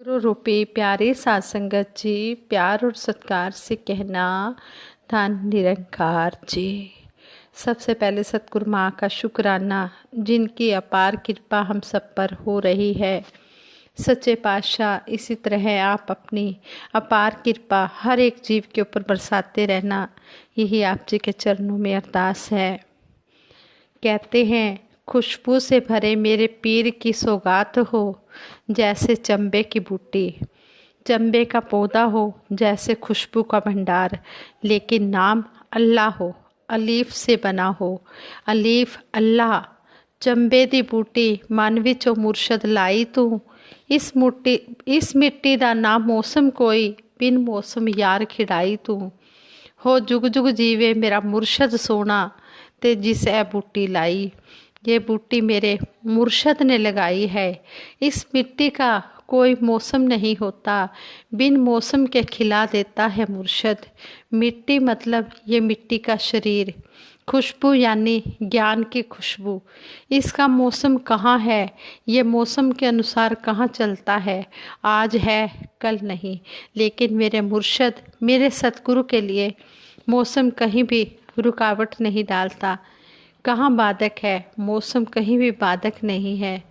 गुरु रूपी प्यारे साध संगत जी, प्यार और सत्कार से कहना धन निरंकार जी। सबसे पहले सतगुरु माँ का शुक्राना, जिनकी अपार कृपा हम सब पर हो रही है। सच्चे पातशाह इसी तरह आप अपनी अपार कृपा हर एक जीव के ऊपर बरसाते रहना, यही आप जी के चरणों में अरदास है। कहते हैं, खुशबू से भरे मेरे पीर की सौगात हो, जैसे चंबे की बूटी। चंबे का पौधा हो जैसे खुशबू का भंडार, लेकिन नाम अल्लाह हो, अलीफ से बना हो। अलीफ अल्लाह। चंबे दी बूटी मन विचों मुर्शद लाई तू। इस मिट्टी दा ना मौसम कोई, बिन मौसम यार खिड़ाई तू। हो जुग जुग जीवे मेरा मुर्शद सोना, ते जिस ए बूटी लाई। ये बूटी मेरे मुर्शद ने लगाई है। इस मिट्टी का कोई मौसम नहीं होता, बिन मौसम के खिला देता है मुर्शद। मिट्टी मतलब ये मिट्टी का शरीर। खुशबू यानी ज्ञान की खुशबू। इसका मौसम कहाँ है, ये मौसम के अनुसार कहाँ चलता है। आज है कल नहीं, लेकिन मेरे मुर्शद मेरे सतगुरु के लिए मौसम कहीं भी रुकावट नहीं डालता। कहाँ बाधक है, मौसम कहीं भी बाधक नहीं है।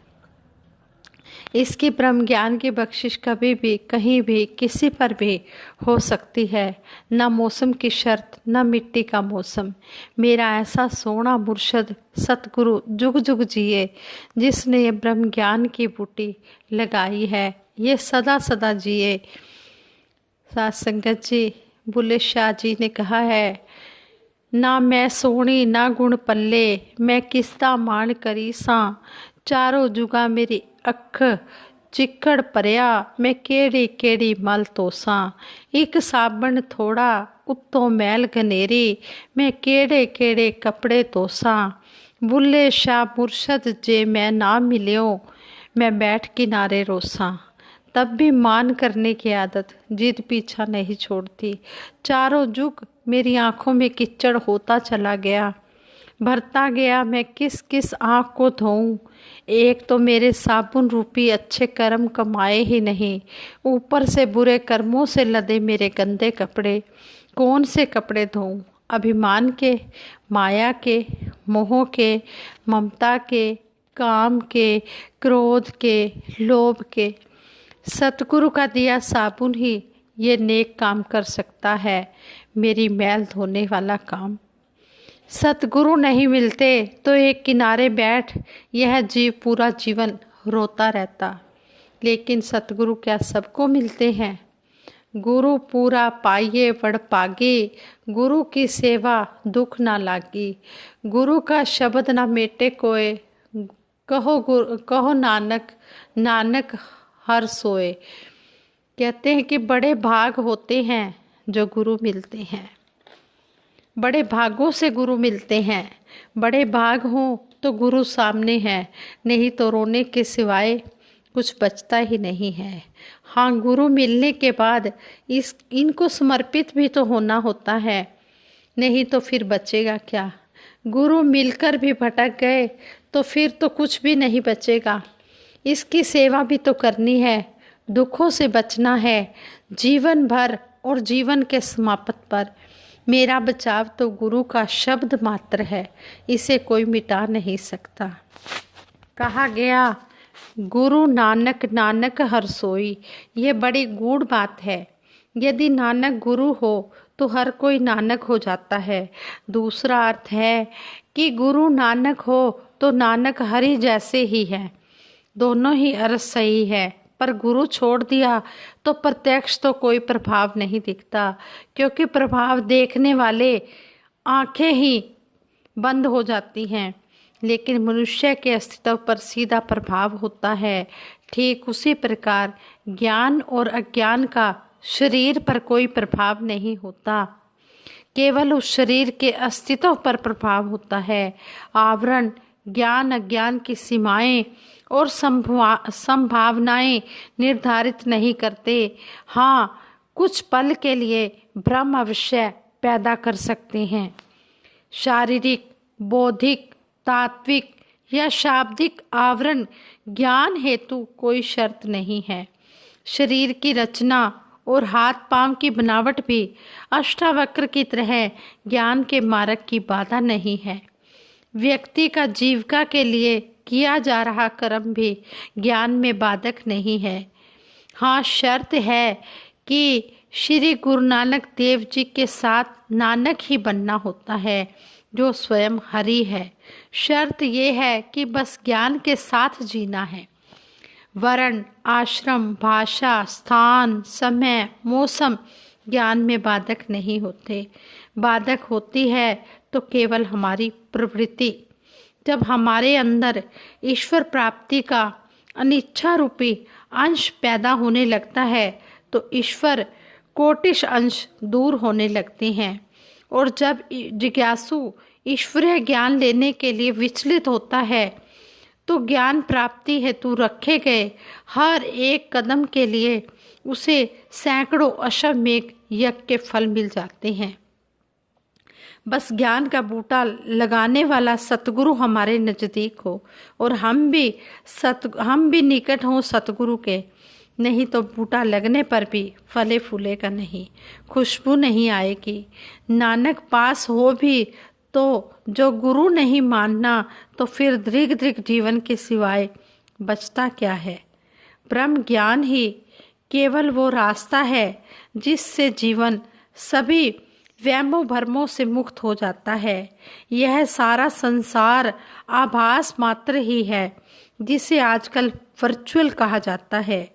इसकी ब्रह्म ज्ञान की बख्शिश कभी भी कहीं भी किसी पर भी हो सकती है। न मौसम की शर्त, न मिट्टी का मौसम। मेरा ऐसा सोना मुर्शद सतगुरु जुग जुग जिए, जिसने ये ब्रह्म ज्ञान की बूटी लगाई है, ये सदा सदा जिए। साध संगत जी, बुल्ले शाह जी ने कहा है, ना मैं सोहनी ना गुण पल्ले, मैं किसदा मान करी सां। चारों जुगा मेरी अख चिक्कड़ भरिया, मैं केड़ी केड़ी मल तोसां। एक साबण थोड़ा उत्तों मैल घनेरी, मैं केड़े केड़े कपड़े तोसां। बुल्ले शाह मुर्शद जे मैं ना मिलियो, मैं बैठ किनारे रोसां। तब भी मान करने की आदत जिद पीछा नहीं छोड़ती। चारों जुग मेरी आंखों में कीचड़ होता चला गया, भरता गया मैं किस किस आँख को धोऊं। एक तो मेरे साबुन रूपी अच्छे कर्म कमाए ही नहीं, ऊपर से बुरे कर्मों से लदे मेरे गंदे कपड़े। कौन से कपड़े धोऊं, अभिमान के, माया के, मोह के, ममता के, काम के, क्रोध के, लोभ के। सतगुरु का दिया साबुन ही ये नेक काम कर सकता है, मेरी मैल धोने वाला काम। सतगुरु नहीं मिलते तो एक किनारे बैठ यह जीव पूरा जीवन रोता रहता, लेकिन सतगुरु क्या सबको मिलते हैं। गुरु पूरा पाइये बड़ पागे, गुरु की सेवा दुख ना लागी। गुरु का शब्द ना मेटे कोय, कहो नानक नानक हर सोए। कहते हैं कि बड़े भाग होते हैं जो गुरु मिलते हैं, बड़े भागों से गुरु मिलते हैं। बड़े भाग हों तो गुरु सामने है, नहीं तो रोने के सिवाय कुछ बचता ही नहीं है। हाँ, गुरु मिलने के बाद इनको समर्पित भी तो होना होता है, नहीं तो फिर बचेगा क्या। गुरु मिलकर भी भटक गए तो फिर तो कुछ भी नहीं बचेगा। इसकी सेवा भी तो करनी है, दुखों से बचना है जीवन भर और जीवन के समाप्त पर। मेरा बचाव तो गुरु का शब्द मात्र है, इसे कोई मिटा नहीं सकता। कहा गया, गुरु नानक नानक हर सोई। ये बड़ी गूढ़ बात है। यदि नानक गुरु हो तो हर कोई नानक हो जाता है। दूसरा अर्थ है कि गुरु नानक हो तो नानक हरि जैसे ही है। दोनों ही अर्थ सही है, पर गुरु छोड़ दिया तो प्रत्यक्ष तो कोई प्रभाव नहीं दिखता, क्योंकि प्रभाव देखने वाले आंखें ही बंद हो जाती हैं, लेकिन मनुष्य के अस्तित्व पर सीधा प्रभाव होता है। ठीक उसी प्रकार ज्ञान और अज्ञान का शरीर पर कोई प्रभाव नहीं होता, केवल उस शरीर के अस्तित्व पर प्रभाव होता है। आवरण ज्ञान अज्ञान की सीमाएं और संभावनाएं निर्धारित नहीं करते। हाँ, कुछ पल के लिए भ्रम अवश्य पैदा कर सकते हैं। शारीरिक, बौद्धिक, तात्विक या शाब्दिक आवरण ज्ञान हेतु कोई शर्त नहीं है। शरीर की रचना और हाथ पांव की बनावट भी अष्टावक्र की तरह ज्ञान के मार्ग की बाधा नहीं है। व्यक्ति का जीविका के लिए किया जा रहा कर्म भी ज्ञान में बाधक नहीं है। हाँ, शर्त है कि श्री गुरु नानक देव जी के साथ नानक ही बनना होता है, जो स्वयं हरि है। शर्त ये है कि बस ज्ञान के साथ जीना है। वर्ण, आश्रम, भाषा, स्थान, समय, मौसम ज्ञान में बाधक नहीं होते। बाधक होती है तो केवल हमारी प्रवृत्ति। जब हमारे अंदर ईश्वर प्राप्ति का अनिच्छा रूपी अंश पैदा होने लगता है तो ईश्वर कोटिश अंश दूर होने लगते हैं। और जब जिज्ञासु ईश्वरीय ज्ञान लेने के लिए विचलित होता है तो ज्ञान प्राप्ति हेतु रखे गए हर एक कदम के लिए उसे सैकड़ों अश्वमेध यज्ञ के फल मिल जाते हैं। बस ज्ञान का बूटा लगाने वाला सतगुरु हमारे नज़दीक हो और हम भी निकट हों सतगुरु के। नहीं तो बूटा लगने पर भी फले फूलेगा नहीं, खुशबू नहीं आएगी। नानक पास हो भी तो जो गुरु नहीं मानना तो फिर दृग दृग जीवन के सिवाय बचता क्या है। ब्रह्म ज्ञान ही केवल वो रास्ता है जिससे जीवन सभी वहमों भरमों से मुक्त हो जाता है। यह सारा संसार आभास मात्र ही है जिसे आजकल वर्चुअल कहा जाता है।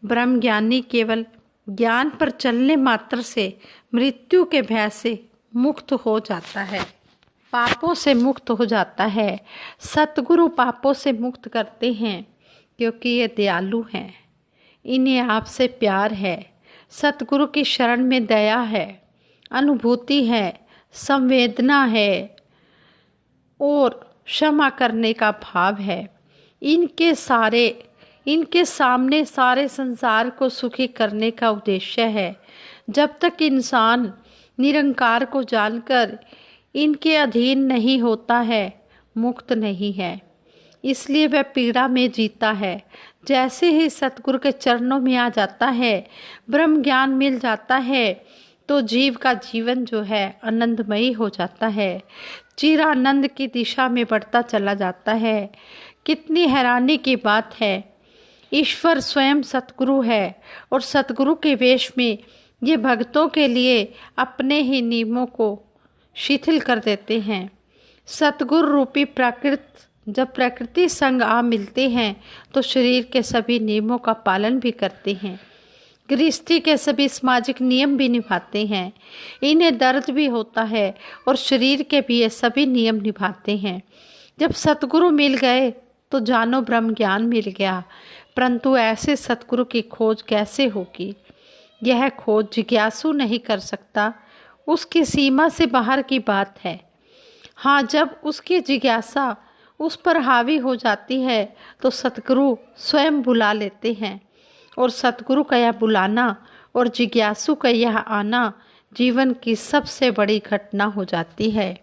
ब्रह्म ज्ञानी केवल ज्ञान पर चलने मात्र से मृत्यु के भय से मुक्त हो जाता है, पापों से मुक्त हो जाता है। सतगुरु पापों से मुक्त करते हैं क्योंकि ये दयालु हैं, इन्हें आपसे प्यार है। सतगुरु की शरण में दया है, अनुभूति है, संवेदना है और क्षमा करने का भाव है। इनके सामने सारे संसार को सुखी करने का उद्देश्य है। जब तक इंसान निरंकार को जानकर इनके अधीन नहीं होता है, मुक्त नहीं है। इसलिए वह पीड़ा में जीता है। जैसे ही सतगुरु के चरणों में आ जाता है, ब्रह्म ज्ञान मिल जाता है तो जीव का जीवन जो है आनंदमयी हो जाता है, चिरानंद की दिशा में बढ़ता चला जाता है। कितनी हैरानी की बात है, ईश्वर स्वयं सतगुरु है और सतगुरु के वेश में ये भक्तों के लिए अपने ही नियमों को शिथिल कर देते हैं। सतगुरु रूपी जब प्रकृति संग आ मिलते हैं तो शरीर के सभी नियमों का पालन भी करते हैं, गृहस्थी के सभी सामाजिक नियम भी निभाते हैं। इन्हें दर्द भी होता है और शरीर के भी ये सभी नियम निभाते हैं। जब सतगुरु मिल गए तो जानो ब्रह्म ज्ञान मिल गया। परंतु ऐसे सतगुरु की खोज कैसे होगी? यह खोज जिज्ञासु नहीं कर सकता, उसकी सीमा से बाहर की बात है। हाँ, जब उसकी जिज्ञासा उस पर हावी हो जाती है तो सतगुरु स्वयं बुला लेते हैं। और सतगुरु का यह बुलाना और जिज्ञासु का यह आना जीवन की सबसे बड़ी घटना हो जाती है,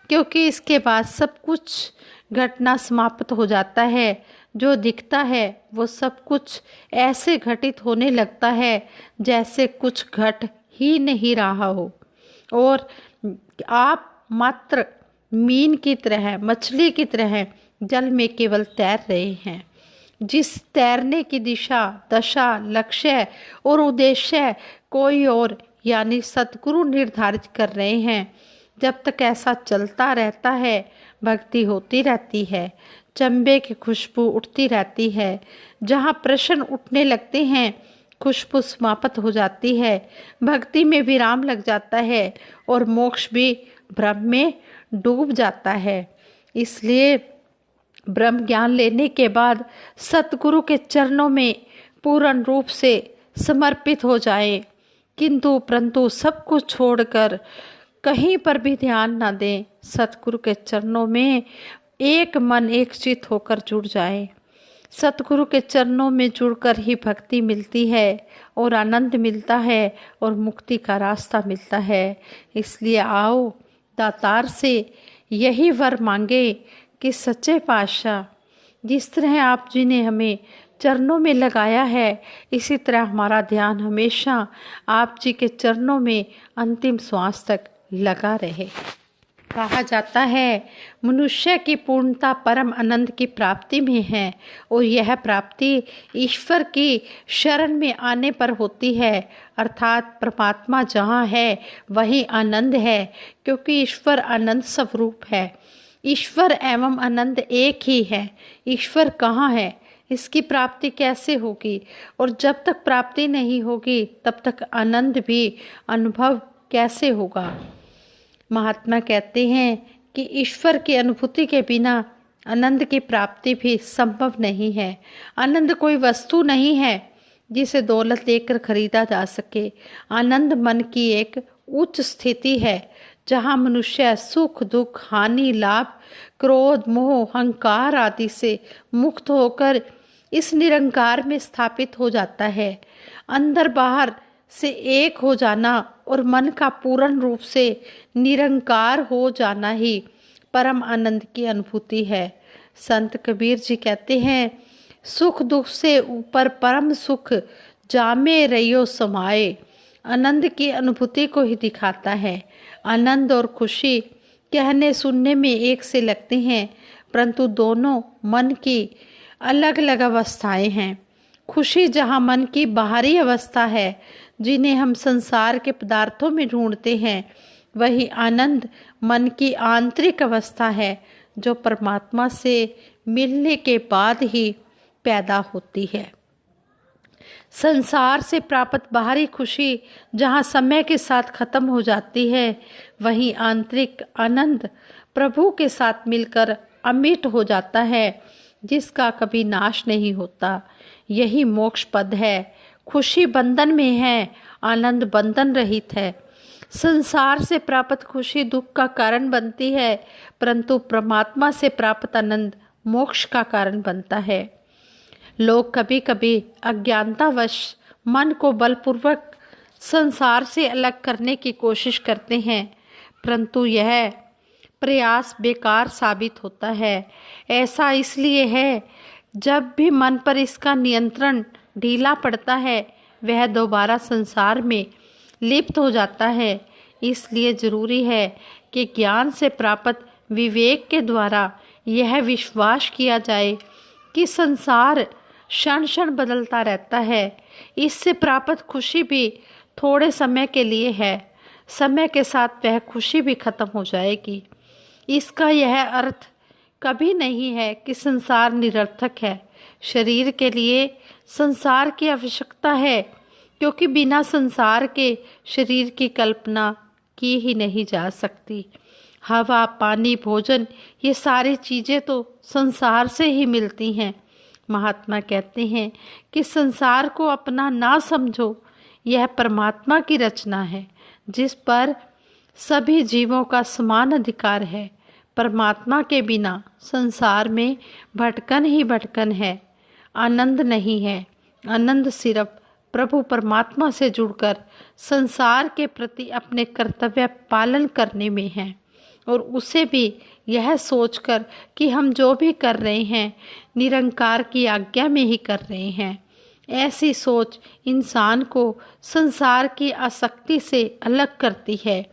क्योंकि इसके बाद सब कुछ घटना समाप्त हो जाता है। जो दिखता है वो सब कुछ ऐसे घटित होने लगता है जैसे कुछ घट ही नहीं रहा हो और आप मात्र मीन की तरह, मछली की तरह जल में केवल तैर रहे हैं। जिस तैरने की दिशा, दशा, लक्ष्य और उद्देश्य कोई और यानी सतगुरु निर्धारित कर रहे हैं। जब तक ऐसा चलता रहता है, भक्ति होती रहती है, चंबे की खुशबू उठती रहती है। जहाँ प्रश्न उठने लगते हैं, खुशबू समाप्त हो जाती है, भक्ति में विराम लग जाता है और मोक्ष भी ब्रह्म में डूब जाता है। इसलिए ब्रह्म ज्ञान लेने के बाद सतगुरु के चरणों में पूर्ण रूप से समर्पित हो जाएं, किंतु परंतु सब कुछ छोड़कर कहीं पर भी ध्यान ना दें। सतगुरु के चरणों में एक मन एक चित होकर जुड़ जाएं। सतगुरु के चरणों में जुड़कर ही भक्ति मिलती है और आनंद मिलता है और मुक्ति का रास्ता मिलता है। इसलिए आओ दातार से यही वर मांगे कि सच्चे पातशाह, जिस तरह आप जी ने हमें चरणों में लगाया है, इसी तरह हमारा ध्यान हमेशा आप जी के चरणों में अंतिम श्वास तक लगा रहे। कहा जाता है मनुष्य की पूर्णता परम आनंद की प्राप्ति में है और यह प्राप्ति ईश्वर की शरण में आने पर होती है, अर्थात परमात्मा जहाँ है वही आनंद है, क्योंकि ईश्वर आनंद स्वरूप है। ईश्वर एवं आनंद एक ही है। ईश्वर कहाँ है, इसकी प्राप्ति कैसे होगी, और जब तक प्राप्ति नहीं होगी तब तक आनंद भी अनुभव कैसे होगा। महात्मा कहते हैं कि ईश्वर की अनुभूति के बिना आनंद की प्राप्ति भी संभव नहीं है। आनंद कोई वस्तु नहीं है जिसे दौलत देकर खरीदा जा सके। आनंद मन की एक उच्च स्थिति है जहाँ मनुष्य सुख दुख हानि लाभ क्रोध मोह अहंकार आदि से मुक्त होकर इस निरंकार में स्थापित हो जाता है। अंदर बाहर से एक हो जाना और मन का पूर्ण रूप से निरंकार हो जाना ही परम आनंद की अनुभूति है। संत कबीर जी कहते हैं, सुख दुख से ऊपर परम सुख जामे रहियो समाए। आनंद की अनुभूति को ही दिखाता है। आनंद और खुशी कहने सुनने में एक से लगते हैं, परंतु दोनों मन की अलग अलग अवस्थाएं हैं। खुशी जहाँ मन की बाहरी अवस्था है, जिन्हें हम संसार के पदार्थों में ढूंढते हैं, वही आनंद मन की आंतरिक अवस्था है जो परमात्मा से मिलने के बाद ही पैदा होती है। संसार से प्राप्त बाहरी खुशी जहाँ समय के साथ खत्म हो जाती है, वही आंतरिक आनंद प्रभु के साथ मिलकर अमिट हो जाता है, जिसका कभी नाश नहीं होता। यही मोक्ष पद है। खुशी बंधन में है, आनंद बंधन रहित है। संसार से प्राप्त खुशी दुख का कारण बनती है, परंतु परमात्मा से प्राप्त आनंद मोक्ष का कारण बनता है। लोग कभी कभी अज्ञानतावश मन को बलपूर्वक संसार से अलग करने की कोशिश करते हैं, परंतु यह प्रयास बेकार साबित होता है। ऐसा इसलिए है, जब भी मन पर इसका नियंत्रण ढीला पड़ता है, वह दोबारा संसार में लिप्त हो जाता है। इसलिए जरूरी है कि ज्ञान से प्राप्त विवेक के द्वारा यह विश्वास किया जाए कि संसार क्षण क्षण बदलता रहता है। इससे प्राप्त खुशी भी थोड़े समय के लिए है, समय के साथ वह खुशी भी खत्म हो जाएगी। इसका यह अर्थ कभी नहीं है कि संसार निरर्थक है। शरीर के लिए संसार की आवश्यकता है, क्योंकि बिना संसार के शरीर की कल्पना की ही नहीं जा सकती। हवा पानी भोजन ये सारी चीज़ें तो संसार से ही मिलती हैं। महात्मा कहते हैं कि संसार को अपना ना समझो, यह परमात्मा की रचना है जिस पर सभी जीवों का समान अधिकार है। परमात्मा के बिना संसार में भटकन ही भटकन है, आनंद नहीं है। आनंद सिर्फ प्रभु परमात्मा से जुड़कर संसार के प्रति अपने कर्तव्य पालन करने में है, और उसे भी यह सोचकर कि हम जो भी कर रहे हैं निरंकार की आज्ञा में ही कर रहे हैं। ऐसी सोच इंसान को संसार की आसक्ति से अलग करती है।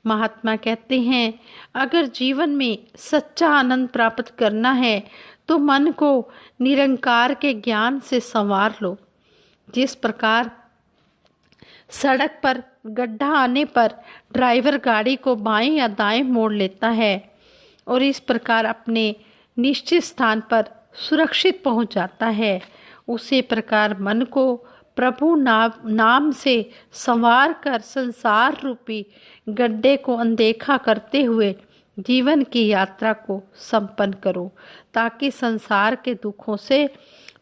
महात्मा कहते हैं, अगर जीवन में सच्चा आनंद प्राप्त करना है तो मन को निरंकार के ज्ञान से संवार लो। जिस प्रकार सड़क पर गड्ढा आने पर ड्राइवर गाड़ी को बाएं या दाएं मोड़ लेता है और इस प्रकार अपने निश्चित स्थान पर सुरक्षित पहुंच जाता है, उसी प्रकार मन को प्रभु नाम से संवार कर संसार रूपी गड्ढे को अनदेखा करते हुए जीवन की यात्रा को संपन्न करो, ताकि संसार के दुखों से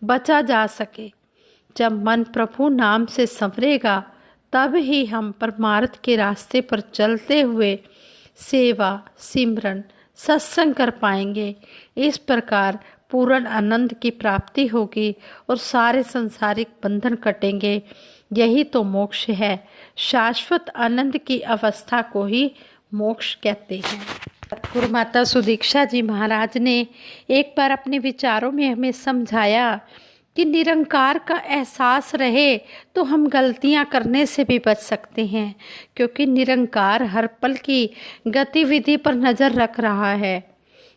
बचा जा सके। जब मन प्रभु नाम से संवरेगा, तब ही हम परमार्थ के रास्ते पर चलते हुए सेवा सिमरन सत्संग कर पाएंगे। इस प्रकार पूर्ण आनंद की प्राप्ति होगी और सारे संसारिक बंधन कटेंगे। यही तो मोक्ष है। शाश्वत आनंद की अवस्था को ही मोक्ष कहते हैं। गुरु माता सुदीक्षा जी महाराज ने एक बार अपने विचारों में हमें समझाया कि निरंकार का एहसास रहे तो हम गलतियां करने से भी बच सकते हैं, क्योंकि निरंकार हर पल की गतिविधि पर नज़र रख रहा है।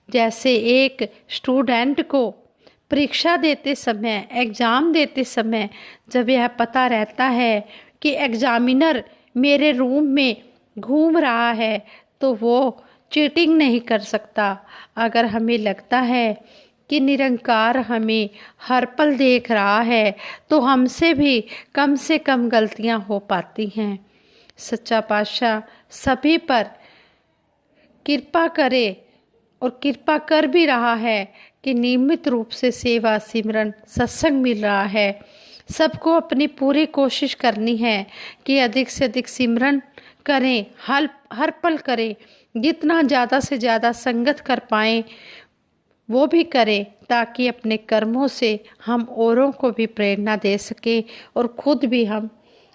जैसे एक स्टूडेंट को परीक्षा देते समय, एग्ज़ाम देते समय जब यह पता रहता है कि एग्जामिनर मेरे रूम में घूम रहा है तो वो चीटिंग नहीं कर सकता। अगर हमें लगता है कि निरंकार हमें हर पल देख रहा है तो हमसे भी कम से कम गलतियां हो पाती हैं। सच्चा पातशाह सभी पर कृपा करे और कृपा कर भी रहा है कि नियमित रूप से सेवा, सिमरन, सत्संग मिल रहा है। सबको अपनी पूरी कोशिश करनी है कि अधिक से अधिक सिमरन करें, हर पल करें, जितना ज़्यादा से ज़्यादा संगत कर पाएँ वो भी करें, ताकि अपने कर्मों से हम औरों को भी प्रेरणा दे सकें और खुद भी हम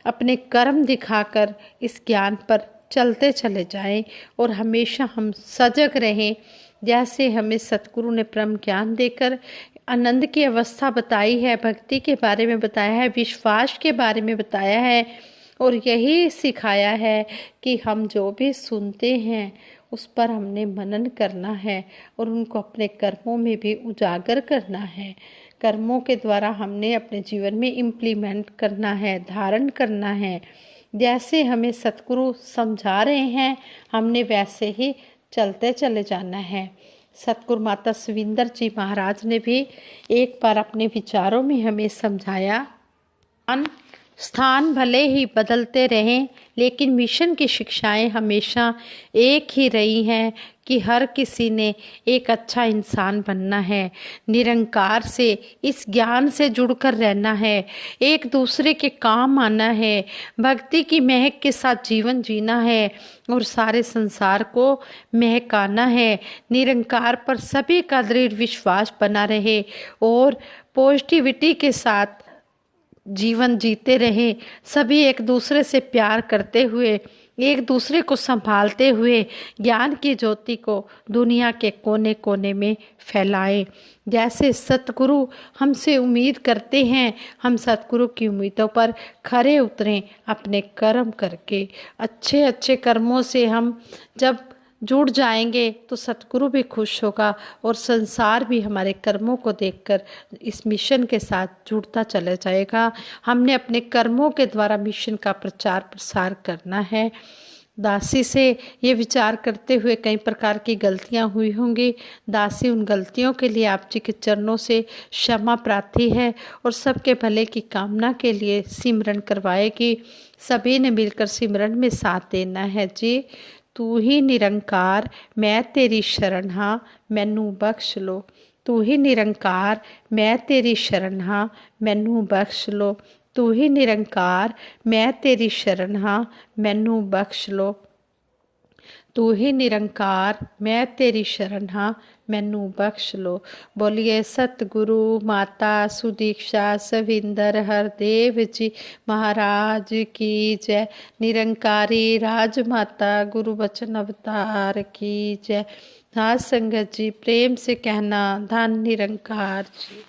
अपने कर्म दिखाकर इस ज्ञान पर चलते चले जाएं और हमेशा हम सजग रहें। जैसे हमें सतगुरु ने परम ज्ञान देकर आनंद की अवस्था बताई है, भक्ति के बारे में बताया है, विश्वास के बारे में बताया है और यही सिखाया है कि हम जो भी सुनते हैं उस पर हमने मनन करना है और उनको अपने कर्मों में भी उजागर करना है। कर्मों के द्वारा हमने अपने जीवन में इम्प्लीमेंट करना है, धारण करना है। जैसे हमें सतगुरु समझा रहे हैं हमने वैसे ही चलते चले जाना है। सतगुरु माता सविंदर जी महाराज ने भी एक बार अपने विचारों में हमें समझाया, स्थान भले ही बदलते रहें लेकिन मिशन की शिक्षाएं हमेशा एक ही रही हैं कि हर किसी ने एक अच्छा इंसान बनना है, निरंकार से, इस ज्ञान से जुड़कर रहना है, एक दूसरे के काम आना है, भक्ति की महक के साथ जीवन जीना है और सारे संसार को महकाना है। निरंकार पर सभी का दृढ़ विश्वास बना रहे और पॉजिटिविटी के साथ जीवन जीते रहे। सभी एक दूसरे से प्यार करते हुए, एक दूसरे को संभालते हुए ज्ञान की ज्योति को दुनिया के कोने कोने में फैलाएं। जैसे सतगुरु हमसे उम्मीद करते हैं, हम सतगुरु की उम्मीदों पर खरे उतरें अपने कर्म करके। अच्छे अच्छे कर्मों से हम जब जुड़ जाएंगे तो सतगुरु भी खुश होगा और संसार भी हमारे कर्मों को देखकर इस मिशन के साथ जुड़ता चला जाएगा। हमने अपने कर्मों के द्वारा मिशन का प्रचार प्रसार करना है। दासी से ये विचार करते हुए कई प्रकार की गलतियां हुई होंगी। दासी उन गलतियों के लिए आप जी के चरणों से क्षमा प्रार्थी है और सबके भले की कामना के लिए सिमरन करवाएगी। सभी ने मिलकर सिमरन में साथ देना है जी। तू ही निरंकार मैं तेरी शरण हाँ, मैनू बख्श लो। तू ही निरंकार मैं तेरी शरण हाँ, मैनू बख्श लो। तू ही निरंकार मैं तेरी शरण हाँ, मैनू बख्श लो। तू ही निरंकार मैं तेरी शरण हाँ, मैनू बख्श लो। बोलिए सतगुरु माता सुदीक्षा सविंदर हरदेव जी महाराज की जय। निरंकारी राजमाता गुरु बचन अवतार की जय। हाँ संगत जी, प्रेम से कहना धन निरंकार जी।